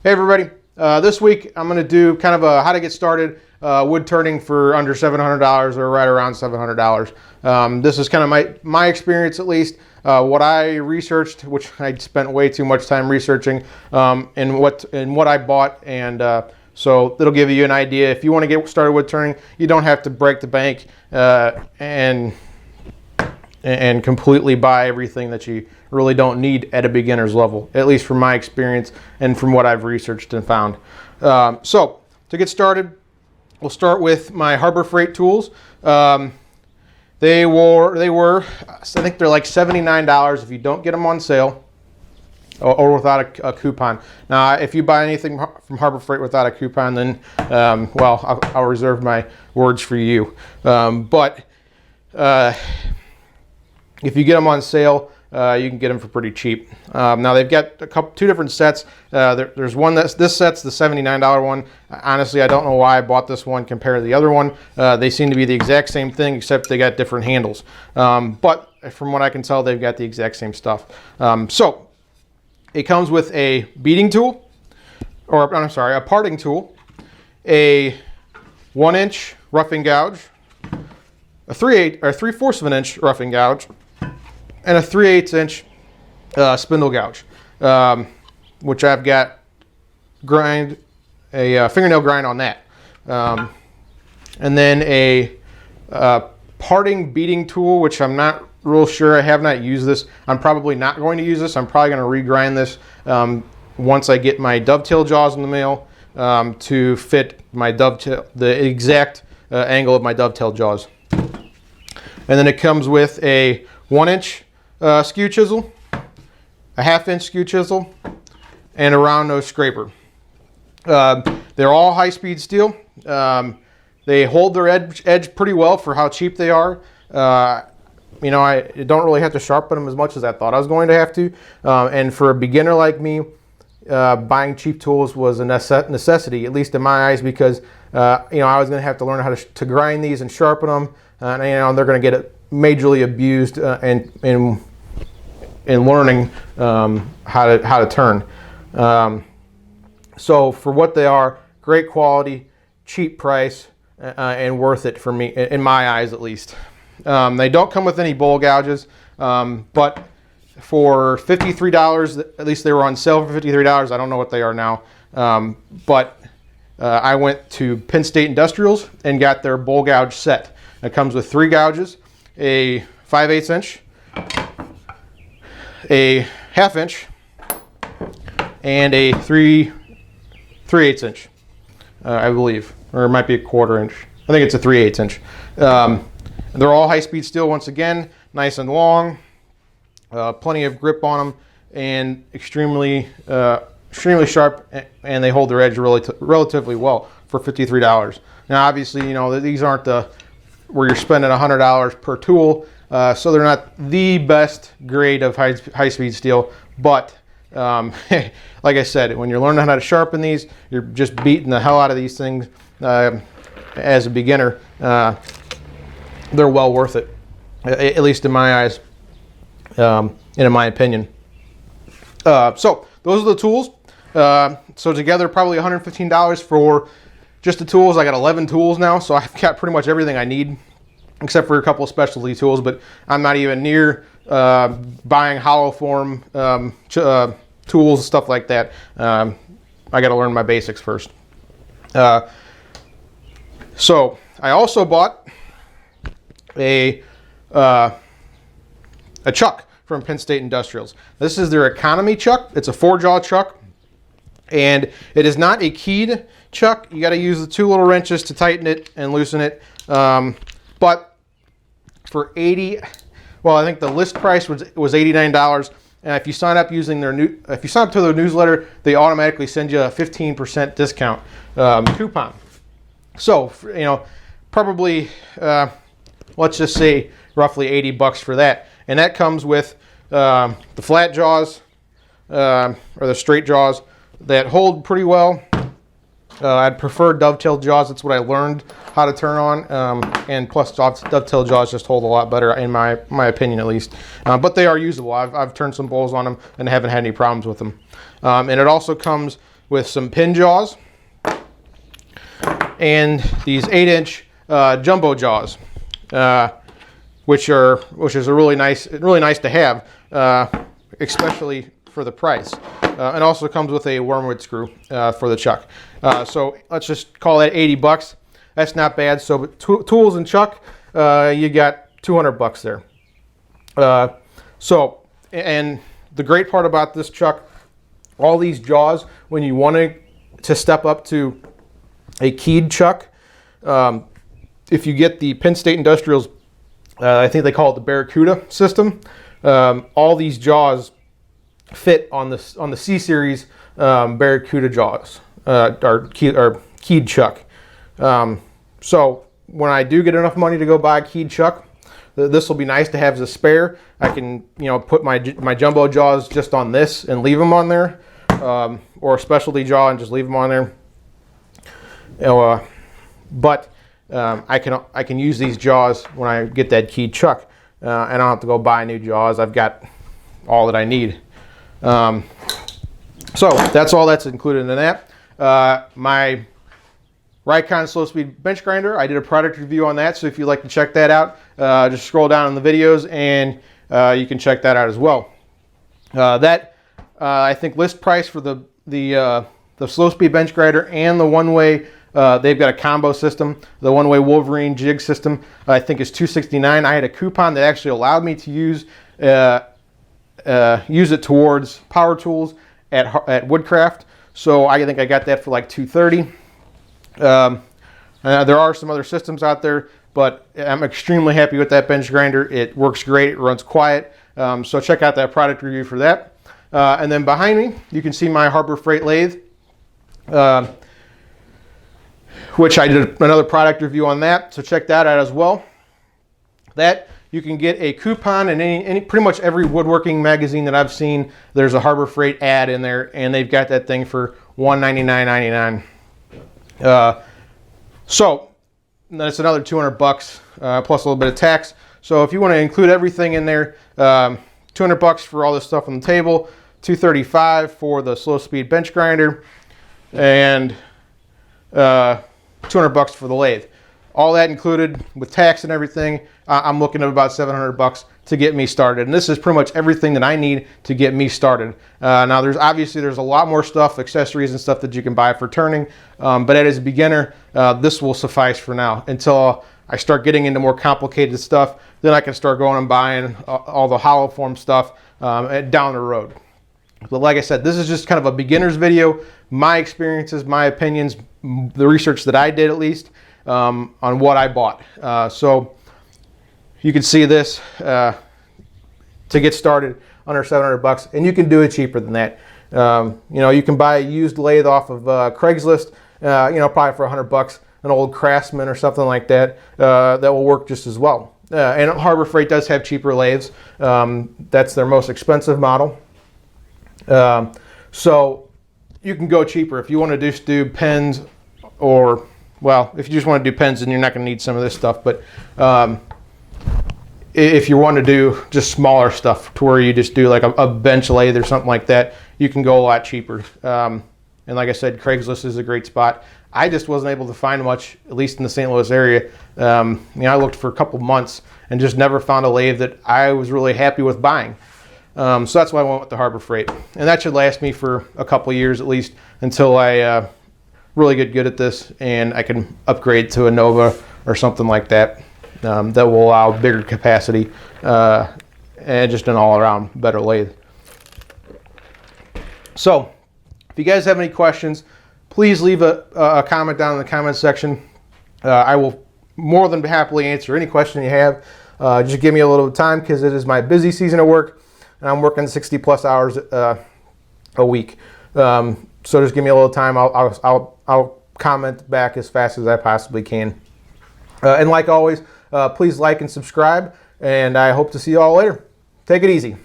Hey everybody, this week I'm going to do kind of a how to get started wood turning for under $700 or right around $700. This is kind of my experience, at least what I researched, which I spent way too much time researching, and what I bought, and so it'll give you an idea. If you want to get started wood turning, you don't have to break the bank and completely buy everything that you really don't need at a beginner's level, at least from my experience and from what I've researched and found. So to get started, we'll start with my Harbor Freight tools. They were, I think they're like $79 if you don't get them on sale or without a coupon. Now, if you buy anything from Harbor Freight without a coupon, then, well, I'll reserve my words for you. But if you get them on sale, you can get them for pretty cheap. Now they've got two different sets. There's one this set's the $79 one. Honestly, I don't know why I bought this one compared to the other one. They seem to be the exact same thing, except they got different handles. But from what I can tell, they've got the exact same stuff. So it comes with a beating tool, or I'm sorry, a parting tool, a 1-inch roughing gouge, a 3/4 of an inch roughing gouge, and a 3/8 inch spindle gouge, which I've got a fingernail grind on that, and then a parting beating tool, which I'm not real sure. I have not used this. I'm probably not going to use this. I'm probably going to regrind this once I get my dovetail jaws in the mail to fit my the exact angle of my dovetail jaws. And then it comes with a 1-inch skew chisel, a 1/2-inch skew chisel, and a round nose scraper. They're all high-speed steel. They hold their edge pretty well for how cheap they are. You know, I don't really have to sharpen them as much as I thought I was going to have to. And for a beginner like me, buying cheap tools was a necessity, at least in my eyes, because you know, I was going to have to learn how to grind these and sharpen them, and you know, they're going to get majorly abused in learning how to turn. So for what they are, great quality, cheap price, and worth it for me, in my eyes at least. They don't come with any bowl gouges, but for $53, at least they were on sale for $53. I don't know what they are now, but I went to Penn State Industrials and got their bowl gouge set. It comes with 3 gouges, a 5/8 inch, a 1/2 inch, and a 3/8 inch, I believe, or it might be a 1/4 inch. I think it's a 3/8 inch. They're all high-speed steel once again, nice and long, plenty of grip on them, and extremely sharp, and they hold their edge relatively well for $53. Now, obviously, you know, these aren't where you're spending $100 per tool, so they're not the best grade of high-speed steel, but like I said, when you're learning how to sharpen these, you're just beating the hell out of these things as a beginner. They're well worth it, at least in my eyes, and in my opinion. So those are the tools. So together, probably $115 for just the tools. I got 11 tools now, so I've got pretty much everything I need, except for a couple of specialty tools, but I'm not even near buying hollow form tools, stuff like that. I got to learn my basics first. So I also bought a chuck from Penn State Industrials. This is their economy chuck. It's a 4-jaw chuck, and it is not a keyed chuck. You got to use the 2 little wrenches to tighten it and loosen it. But for I think the list price was $89. And if you sign up to their newsletter, they automatically send you a 15% discount coupon. So, you know, probably let's just say roughly $80 for that, and that comes with the flat jaws or the straight jaws that hold pretty well. I'd prefer dovetail jaws. That's what I learned how to turn on, and plus dovetail jaws just hold a lot better in my opinion, at least. But they are usable. I've turned some bowls on them and haven't had any problems with them. And it also comes with some pin jaws and these 8-inch jumbo jaws, which is a really nice to have, especially for the price. And also comes with a wormwood screw for the chuck. So let's just call that 80 bucks. That's not bad. So tools and chuck, you got 200 bucks there. And the great part about this chuck, all these jaws, when you want to step up to a keyed chuck, if you get the Penn State Industrials, I think they call it the Barracuda system, all these jaws fit on the C series Barracuda jaws, or keyed chuck. So when I do get enough money to go buy a keyed chuck, this will be nice to have as a spare. I can, put my jumbo jaws just on this and leave them on there, or a specialty jaw and just leave them on there. But I can use these jaws when I get that keyed chuck, and I don't have to go buy new jaws. I've got all that I need. So that's all that's included in that. My Rycon slow speed bench grinder, I did a product review on that, so if you'd like to check that out, just scroll down in the videos and you can check that out as well. I think list price for the slow speed bench grinder and the one-way, they've got a combo system. The one-way Wolverine jig system, I think, is $269. I had a coupon that actually allowed me to use it towards power tools at Woodcraft, so I think I got that for like $230. There are some other systems out there, but I'm extremely happy with that bench grinder. It works great. It runs quiet. So check out that product review for that. And then behind me, you can see my Harbor Freight lathe, which I did another product review on that. So check that out as well. That you can get a coupon in pretty much every woodworking magazine that I've seen. There's a Harbor Freight ad in there, and they've got that thing for $199.99. So that's another 200 bucks plus a little bit of tax. So if you want to include everything in there, 200 bucks for all this stuff on the table, $235 for the slow speed bench grinder, and 200 bucks for the lathe. All that included with tax and everything, I'm looking at about 700 bucks to get me started. And this is pretty much everything that I need to get me started. Now there's a lot more stuff, accessories and stuff that you can buy for turning, but as a beginner, this will suffice for now until I start getting into more complicated stuff. Then I can start going and buying all the hollow form stuff down the road. But like I said, this is just kind of a beginner's video, my experiences, my opinions, the research that I did at least, on what I bought. So you can see this to get started under 700 bucks, and you can do it cheaper than that. You can buy a used lathe off of Craigslist, probably for 100 bucks, an old Craftsman or something like that, that will work just as well. And Harbor Freight does have cheaper lathes. That's their most expensive model. So you can go cheaper if you want to just do pens, or, well, if you just want to do pens, then you're not going to need some of this stuff. But if you want to do just smaller stuff to where you just do like a bench lathe or something like that, you can go a lot cheaper. And like I said, Craigslist is a great spot. I just wasn't able to find much, at least in the St. Louis area. I looked for a couple months and just never found a lathe that I was really happy with buying. So that's why I went with the Harbor Freight. And that should last me for a couple of years at least, until I really get good at this and I can upgrade to a Nova or something like that, that will allow bigger capacity and just an all-around better lathe. So if you guys have any questions, please leave a comment down in the comment section. I will more than happily answer any question you have. Just give me a little time, because it is my busy season of work, and I'm working 60 plus hours a week. So just give me a little time. I'll comment back as fast as I possibly can. And like always, please like and subscribe, and I hope to see you all later. Take it easy.